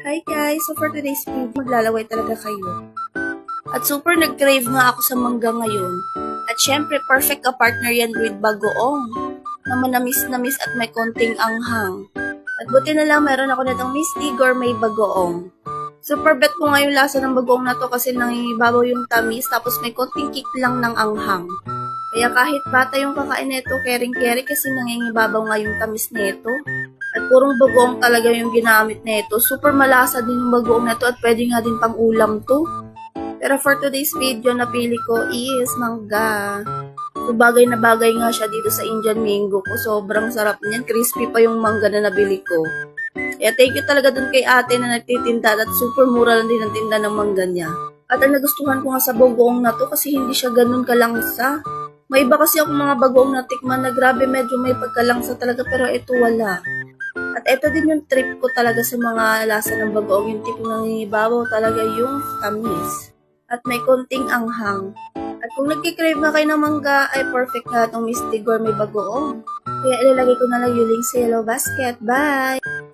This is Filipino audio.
Hi guys! So for today's video, maglalaway talaga kayo. At super nag-crave nga ako sa mangga ngayon. At syempre, perfect ka partner yan with bagoong. Na manamis-namis at may konting anghang. At buti na lang meron ako natong Misty Gourmet bagoong. Super bet ko nga yung lasa ng bagoong na to kasi nangingibabaw yung tamis tapos may konting kick lang ng anghang. Kaya kahit bata yung kakain nito, kering-keri kasi nangingibabaw nga yung tamis nito. At purong bagoong talaga yung ginamit nito. Super malasa din yung bagoong nito at pwede nga din pang ulam to. Pero for today's video, napili ko is mangga. So bagay na bagay nga siya dito sa Indian mango ko. Sobrang sarap niyan. Crispy pa yung mangga na nabili ko. Kaya thank you talaga dun kay ate na nagtitinda at super mura lang din ang tinda ng mangga niya. At ang nagustuhan ko nga sa bagoong na to kasi hindi siya ganun kalangsa. May iba kasi ako mga bagoong na tikman na grabe medyo may pagkalangsa talaga pero ito wala. At ito din yung trip ko talaga sa mga lasa ng bagoong, yung tipong nangingibabaw talaga yung tamis. At may konting anghang. At kung nagkikrave na kayo ng mangga, ay perfect na itong Misty Gourmet bagoong. Kaya ilalagay ko na lang yung link sa yellow basket. Bye!